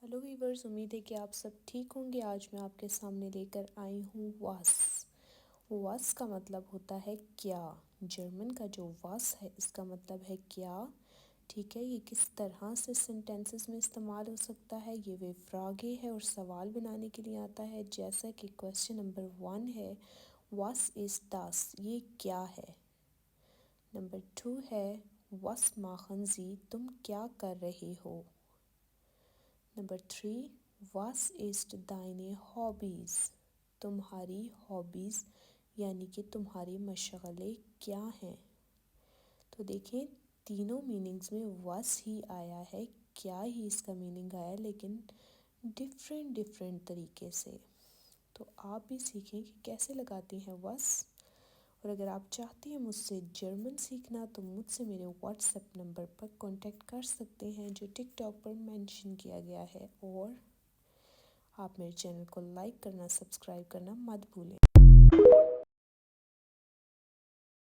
Hello viewers, امید ہے کہ آپ سب ٹھیک ہوں گے۔ آج میں آپ کے سامنے لے کر آئی ہوں واس۔ واس کا مطلب ہوتا ہے کیا۔ جرمن کا جو واس ہے اس کا مطلب ہے کیا، ٹھیک ہے۔ یہ کس طرح سے سینٹینسز میں استعمال ہو سکتا ہے، یہ وہ فراگے ہے اور سوال بنانے کے لیے آتا ہے، جیسا کہ کویسچن نمبر 1 ہے، واس از داس، یہ کیا ہے۔ نمبر 2 ہے، واس ماخن زی، تم کیا کر رہے ہو۔ نمبر 3، واس ist deine Hobbys، تمہاری ہابیز یعنی کہ تمہارے مشغلے کیا ہیں۔ تو دیکھیں تینوں میننگز میں واس ہی آیا ہے، کیا ہی اس کا میننگ آیا، لیکن ڈیفرنٹ طریقے سے۔ تو آپ بھی سیکھیں کہ کیسے لگاتے ہیں واس۔ اور اگر آپ چاہتے ہیں مجھ سے جرمن سیکھنا تو مجھ سے میرے واٹس ایپ نمبر پر کانٹیکٹ کر سکتے ہیں جو ٹک ٹاک پر مینشن کیا گیا ہے، اور آپ میرے چینل کو لائک کرنا، سبسکرائب کرنا مت بھولیں۔